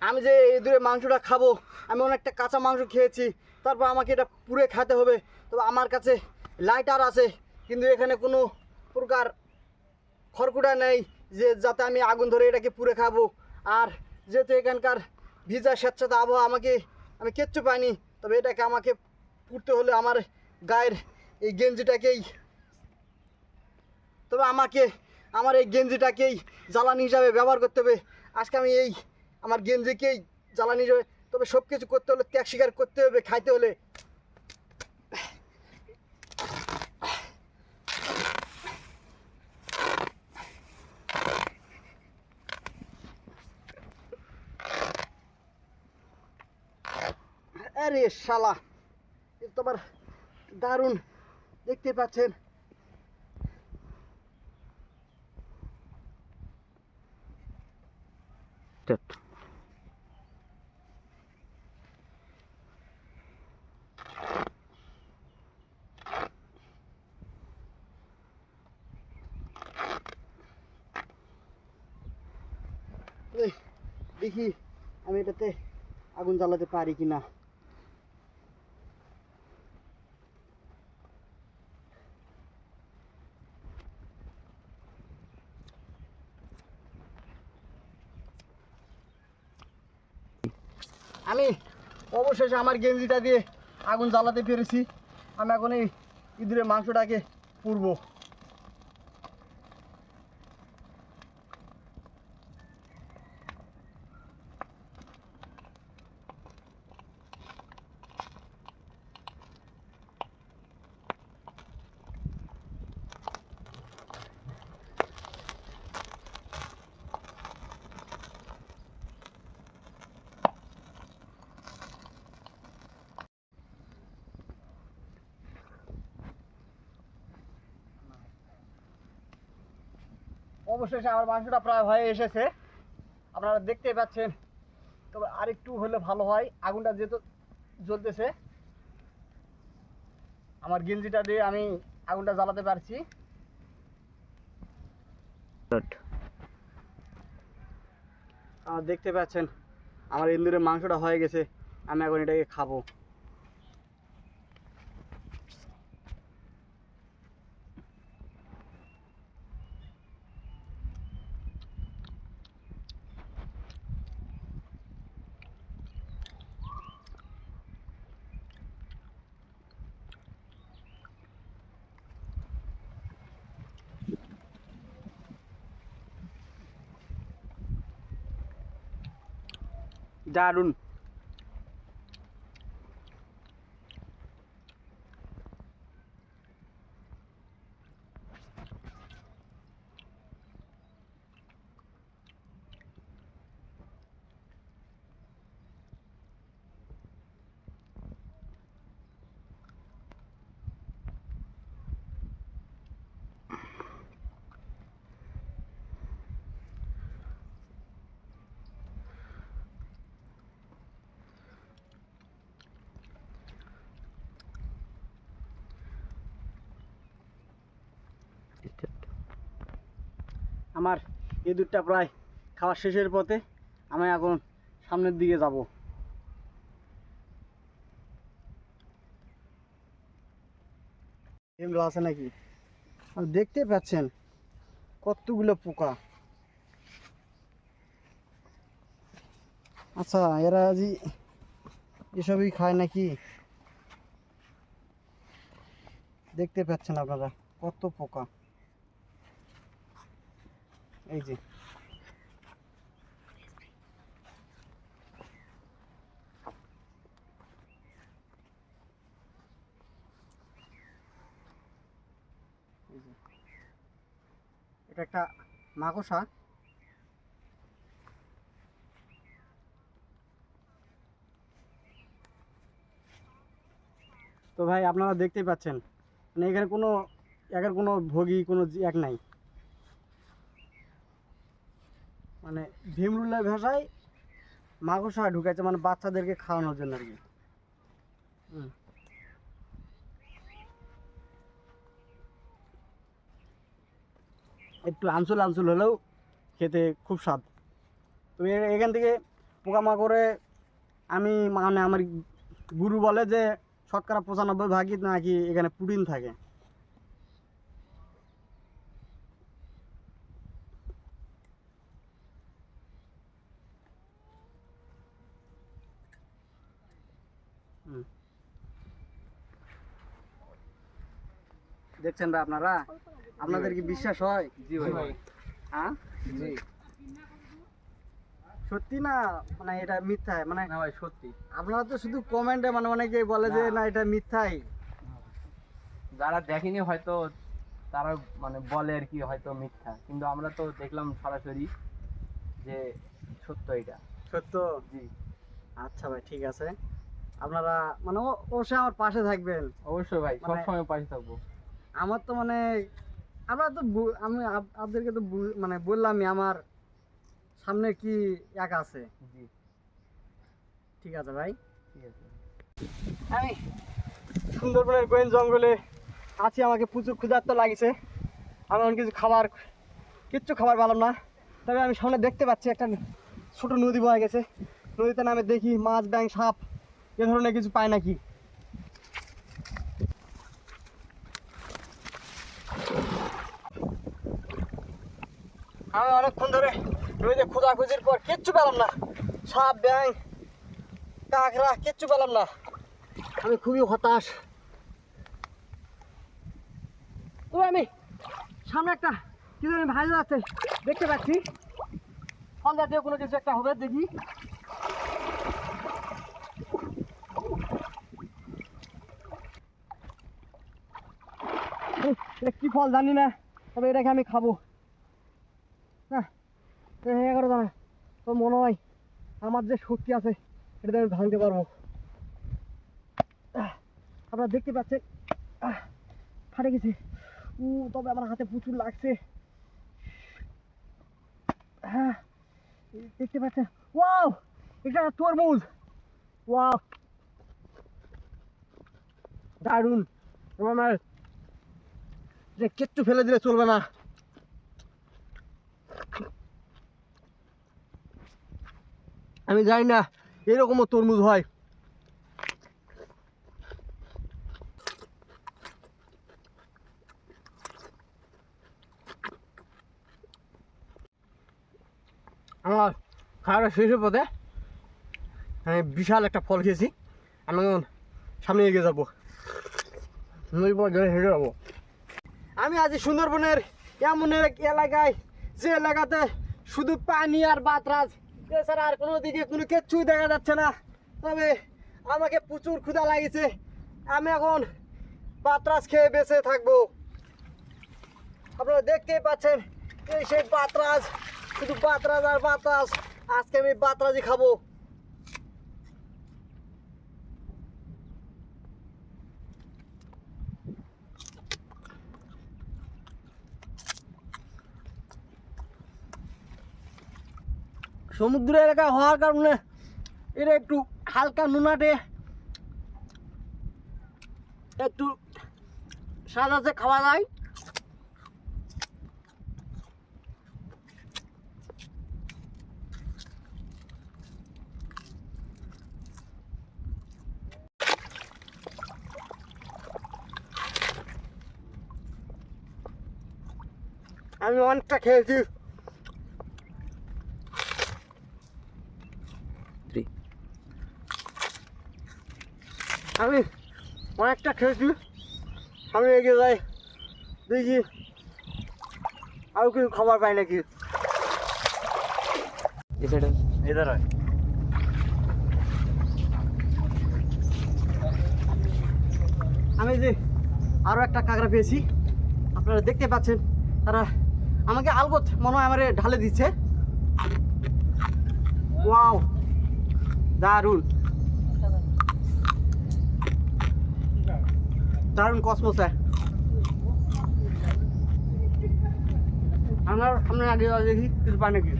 আমি যে এই দূরে মাংসটা খাবো, আমি অনেকটা কাঁচা মাংস খেয়েছি, তারপর আমাকে এটা পুড়ে খেতে হবে। তবে আমার কাছে লাইটার আছে, কিন্তু এখানে কোনো প্রকার খড়কুটা নেই যে যাতে আমি আগুন ধরে এটাকে পুড়ে খাবো। আর যেহেতু এখানকার ভিজা স্বেচ্ছাতে আবহাওয়া, আমি কিচ্ছু পাইনি। তবে এটাকে আমাকে পুড়তে হলে আমার গায়ের এই গেঞ্জিটাকেই, তবে আমাকে আমার এই গেঞ্জিটাকেই জ্বালানি হিসাবে ব্যবহার করতে হবে। আজকে আমি এই আমার গেঞ্জিকেই জ্বালানি হিসাবে, তবে সব কিছু করতে হলে ত্যাগ স্বীকার করতে হবে, খাইতে হলে। আরে শালা, এ তো আবার দারুণ, দেখতে পাচ্ছেন। দেখি আমি এটাতে আগুন জ্বালাতে পারি কিনা। আমি অবশেষে আমার গেঞ্জিটা দিয়ে আগুন জ্বালাতে পেরেছি। আমি এখন এই ইঁদুরের মাংসটাকে পুড়বো। অবশেষে আমার মাংসটা প্রায় হয়ে এসেছে, আপনারা দেখতেই পাচ্ছেন। তবে আরেকটু হলে ভালো হয়, আগুনটা যেহেতু জ্বলতেছে। আমার গেঞ্জিটা দিয়ে আমি আগুনটা জ্বালাতে পারছি। দেখতে পাচ্ছেন আমার ইন্দুরের মাংসটা হয়ে গেছে। আমি এখন এটাকে খাবো। দারুণ। আমার এই দুধটা প্রায় খাওয়া শেষের পথে। আমি এখন সামনের দিকে যাব। এগুলো আছে নাকি দেখতে পাচ্ছেন কতগুলো পোকা। আচ্ছা, এরা আজি এসবই খায় নাকি? দেখতে পাচ্ছেন আপনারা কত পোকা। এই যে এটা একটা মাকড়সা। তো ভাই আপনারা দেখতেই পাচ্ছেন, মানে এখানে কোনো ভোগী কোনো এক নাই। মানে ভীমরুলের ভাষায় মাকড়সা ঢুকাইছে, মানে বাচ্চাদেরকে খাওয়ানোর জন্য আর কি। একটু আঞ্চল আঞ্চল হলেও খেতে খুব স্বাদ। তো এখান থেকে পোকামাকড়ে আমি মানে আমার গুরু বলে যে 95% নাকি এখানে প্রোটিন থাকে। দেখছেন ভাই আপনারা, আপনাদের কি বিশ্বাস হয়? জি ভাই। হ্যাঁ জি সত্যি না মানে এটা মিথ্যাই? মানে না ভাই সত্যি। আপনারা তো শুধু কমেন্টে মানে অনেকেই বলে যে না। না এটা মিথ্যাই। যারা দেখেনি হয়তো তারা মানে বলে আর কি হয়তো মিথ্যা, কিন্তু আমরা তো দেখলাম সরাসরি যে সত্য এটা। সত্য? জি আচ্ছা ভাই ঠিক আছে, আপনারা মানে অবশ্যই আমার পাশে থাকবেন। অবশ্যই ভাই, মানে- সবসময় পাশে থাকবো। আমার তো মানে আমরা তো আমি আপনাদেরকে তো মানে বললামই আমার সামনে কি এক আছে। জি ঠিক আছে ভাই, ঠিক আছে। আমি সুন্দরবনের গোয়েন জঙ্গলে আছি, আমাকে প্রচুর ক্ষুধার্ত লাগিছে। আমি অনেক কিচ্ছু খাবার পেলাম না। তবে আমি সামনে দেখতে পাচ্ছি একটা ছোট নদী বয়ে গেছে। নদীতে নামে দেখি মাছ, ব্যাঙ, সাপ এ ধরনের কিছু পাই নাকি। আমি অনেকক্ষণ ধরে নদীতে খোঁজাখুঁজির পর কিচ্ছু পেলাম না, সাপ, ব্যাঙ, কাঁকড়া কিচ্ছু পেলাম না। আমি খুবই হতাশ। তবে আমি সামনে একটা কি জানি ভাইজা আছে দেখতে পাচ্ছি, ফল জাতীয় কোনো কিছু একটা হবে, দেখি। এটা কি ফল জানি না, তবে এটাকে আমি খাবো না। 11 দানা, তো মনে হয় আমার যে শক্তি আছে এটাতে আমি ভাঙতে পারবো। আপনারা দেখতে পাচ্ছেন ফাটে গেছে। তবে আমার হাতে প্রচুর লাগছে। হ্যাঁ দেখতে পাচ্ছেন, ওয়াও এটা তরমুজ, ওয়াও দারুণ। আমার যে কিচ্ছু ফেলে দিলে চলবে না। আমি জানি না এরকমও তরমুজ হয়। আমার খাওয়াটা শেষের পথে আমি বিশাল একটা ফল খেয়েছি। আমি এখন সামনে এগিয়ে যাবো, নদীর পর গেলে হেঁটে যাবো। আমি আজ সুন্দরবনের এমন এক এলাকায়, যে এলাকাতে শুধু পানি আর বাতরাজ, এছাড়া আর কোনো দিকে কোনো কিচ্ছুই দেখা যাচ্ছে না। তবে আমাকে প্রচুর ক্ষুধা লাগিয়েছে, আমি এখন বাতরাজ খেয়ে বেঁচে থাকবো। আপনারা দেখতেই পাচ্ছেন এই সেই বাতরাজ, শুধু বাতরাজ আর বাতাস। আজকে আমি বাতরাজই খাবো। সমুদ্র এলাকা হওয়ার কারণে এটা একটু হালকা নুনাটে, একটু স্বাদ আছে, খাওয়া যায়। আমি অনেকটা খেয়েছি। আমি অনেকটা খেয়েছি, আমি এগিয়ে যাই, দেখি আর কিছু খাবার পাই নাকি। इधर है। আমি যে আরও একটা কাঁকড়া পেয়েছি, আপনারা দেখতে পাচ্ছেন। তারা আমাকে আলবত মনে হয় আমারে ঢালে দিচ্ছে। ওয়াও দারুণ দারুণ কসমোস। আমার সামনে আগে দেখি কিছু পাই নাকি।